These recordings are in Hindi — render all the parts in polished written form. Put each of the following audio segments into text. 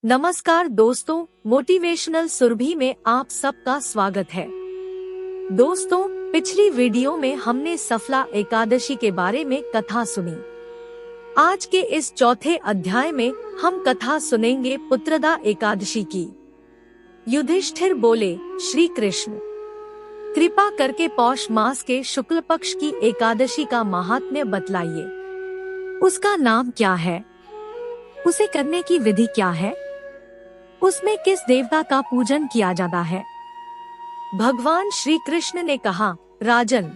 नमस्कार दोस्तों, मोटिवेशनल सुरभि में आप सबका स्वागत है। दोस्तों, पिछली वीडियो में हमने सफला एकादशी के बारे में कथा सुनी। आज के इस चौथे अध्याय में हम कथा सुनेंगे पुत्रदा एकादशी की। युधिष्ठिर बोले, श्री कृष्ण कृपा करके पौष मास के शुक्ल पक्ष की एकादशी का महात्म्य बतलाइए। उसका नाम क्या है? उसे करने की विधि क्या है? उसमें किस देवता का पूजन किया जाता है? भगवान श्री कृष्ण ने कहा, राजन,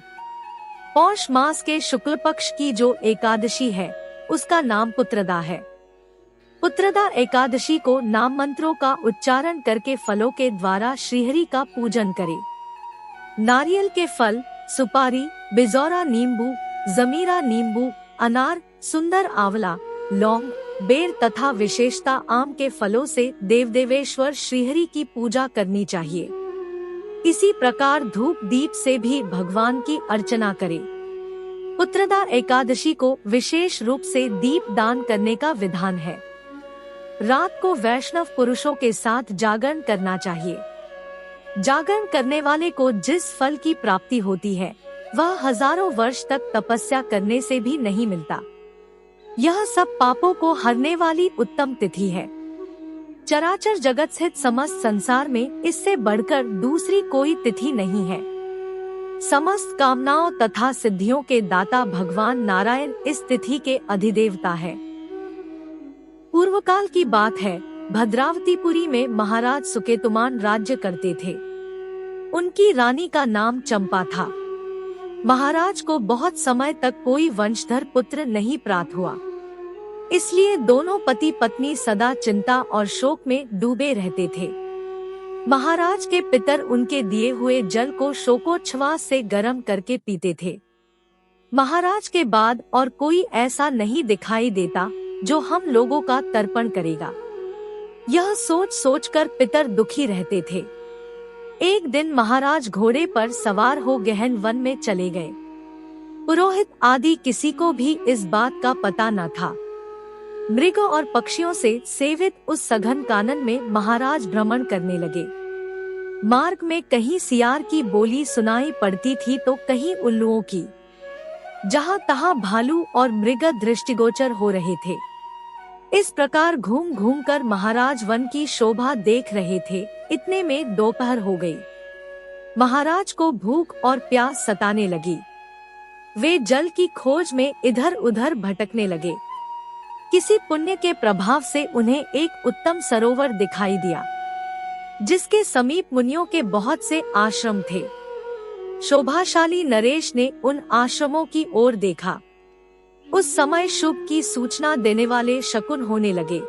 पौष मास के शुक्ल पक्ष की जो एकादशी है उसका नाम पुत्रदा है। पुत्रदा एकादशी को नाम मंत्रों का उच्चारण करके फलों के द्वारा श्रीहरि का पूजन करे। नारियल के फल, सुपारी, बिजौरा नींबू, जमीरा नींबू, अनार, सुंदर आंवला, लौंग, बेर तथा विशेषता आम के फलों से देवदेवेश्वर श्रीहरि की पूजा करनी चाहिए। इसी प्रकार धूप दीप से भी भगवान की अर्चना करें। पुत्रदा एकादशी को विशेष रूप से दीप दान करने का विधान है। रात को वैष्णव पुरुषों के साथ जागरण करना चाहिए। जागरण करने वाले को जिस फल की प्राप्ति होती है वह हजारों वर्ष तक तपस्या करने से भी नहीं मिलता। यह सब पापों को हरने वाली उत्तम तिथि है। चराचर जगत स्थित समस्त संसार में इससे बढ़कर दूसरी कोई तिथि नहीं है। समस्त कामनाओं तथा सिद्धियों के दाता भगवान नारायण इस तिथि के अधिदेवता है। पूर्व काल की बात है, भद्रावतीपुरी में महाराज सुकेतुमान राज्य करते थे। उनकी रानी का नाम चंपा था। महाराज को बहुत समय तक कोई वंशधर पुत्र नहीं प्राप्त हुआ, इसलिए दोनों पति पत्नी सदा चिंता और शोक में डूबे रहते थे। महाराज के पितर उनके दिए हुए जल को शोकोच्छ्वास से गर्म करके पीते थे। महाराज के बाद और कोई ऐसा नहीं दिखाई देता जो हम लोगों का तर्पण करेगा। यह सोच सोचकर पितर दुखी रहते थे। एक दिन महाराज घोड़े पर सवार हो गहन वन में चले गए। पुरोहित आदि किसी को भी इस बात का पता न था। मृगों और पक्षियों से सेवित उस सघन कानन में महाराज भ्रमण करने लगे। मार्ग में कहीं सियार की बोली सुनाई पड़ती थी तो कहीं उल्लुओं की। जहाँ तहाँ भालू और मृग दृष्टिगोचर हो रहे थे। इस प्रकार घूम घूम कर महाराज वन की शोभा देख रहे थे। इतने में दोपहर हो गई। महाराज को भूख और प्यास सताने लगी। वे जल की खोज में इधर उधर भटकने लगे। किसी पुण्य के प्रभाव से उन्हें एक उत्तम सरोवर दिखाई दिया, जिसके समीप मुनियों के बहुत से आश्रम थे। शोभाशाली नरेश ने उन आश्रमों की ओर देखा। उस समय शुभ की सूचना देने वाले शकुन होने लगे।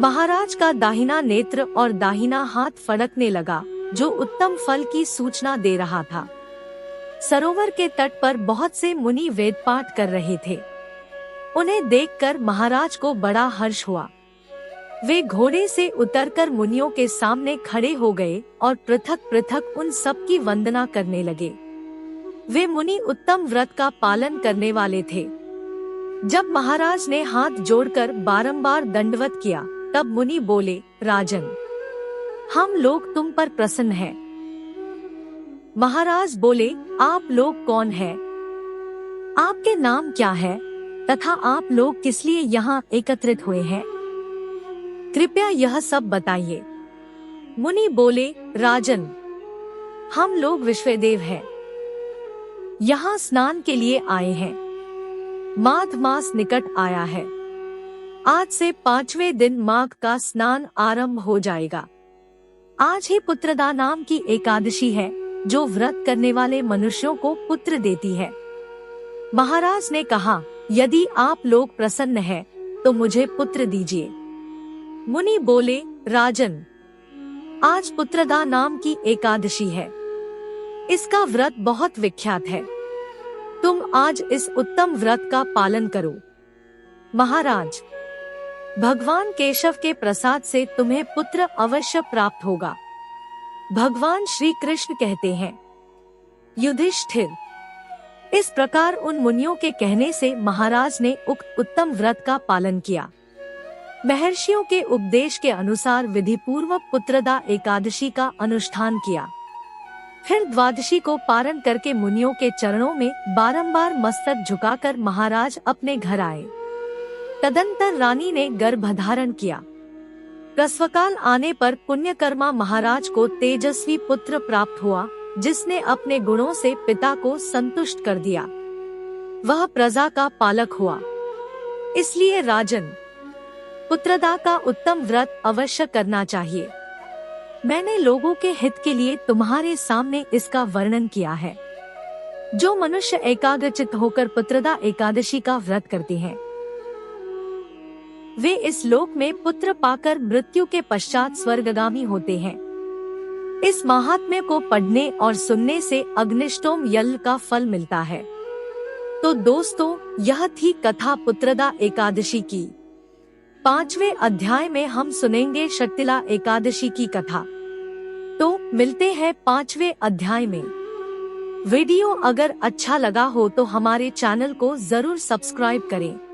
महाराज का दाहिना नेत्र और दाहिना हाथ फड़कने लगा, जो उत्तम फल की सूचना दे रहा था। सरोवर के तट पर बहुत से मुनि वेद पाठ कर रहे थे। उन्हें देखकर महाराज को बड़ा हर्ष हुआ। वे घोड़े से उतरकर मुनियों के सामने खड़े हो गए और पृथक पृथक उन सब की वंदना करने लगे। वे मुनि उत्तम व्रत का पालन करने वाले थे। जब महाराज ने हाथ जोड़कर बारंबार दंडवत किया, तब मुनि बोले, राजन, हम लोग तुम पर प्रसन्न हैं। महाराज बोले, आप लोग कौन हैं? आपके नाम क्या है तथा आप लोग किस लिए यहाँ एकत्रित हुए हैं? कृपया यह सब बताइए। मुनि बोले, राजन, हम लोग विश्वदेव हैं। यहाँ स्नान के लिए आए हैं। माघ मास निकट आया है। आज से 5वें दिन माघ का स्नान आरंभ हो जाएगा। आज ही पुत्रदा नाम की एकादशी है, जो व्रत करने वाले मनुष्यों को पुत्र देती है। महाराज ने कहा, यदि आप लोग प्रसन्न हैं, तो मुझे पुत्र दीजिए। मुनि बोले, राजन, आज पुत्रदा नाम की एकादशी है। इसका व्रत बहुत विख्यात है। तुम आज इस उत्तम व्रत का पालन करो। महाराज, भगवान केशव के प्रसाद से तुम्हें पुत्र अवश्य प्राप्त होगा। भगवान श्री कृष्ण कहते हैं। युधिष्ठिर, इस प्रकार उन मुनियों के कहने से महाराज ने उक्त उत्तम व्रत का पालन किया। महर्षियों के उपदेश के अनुसार विधि पूर्वक पुत्रदा एकादशी का अनुष्ठान किया। फिर द्वादशी को पारण करके मुनियों के चरणों में बारंबार मस्तक झुकाकर महाराज अपने घर आए। तदंतर रानी ने गर्भधारण किया। प्रसवकाल आने पर पुण्यकर्मा महाराज को तेजस्वी पुत्र प्राप्त हुआ, जिसने अपने गुणों से पिता को संतुष्ट कर दिया। वह प्रजा का पालक हुआ। इसलिए राजन, पुत्रदा का उत्तम व्रत अवश्य करना चाहिए। मैंने लोगों के हित के लिए तुम्हारे सामने इसका वर्णन किया है। जो मनुष्य एकाग्रचित्त होकर पुत्रदा एकादशी का व्रत करते हैं, वे इस लोक में पुत्र पाकर मृत्यु के पश्चात स्वर्गगामी होते हैं। इस महात्म्य को पढ़ने और सुनने से अग्निष्टोम यज्ञ का फल मिलता है। तो दोस्तों, यह थी कथा पुत्रदा एकादशी की। 5वें अध्याय में हम सुनेंगे शक्तिला एकादशी की कथा। तो मिलते हैं 5वें अध्याय में। वीडियो अगर अच्छा लगा हो तो हमारे चैनल को जरूर सब्सक्राइब करें।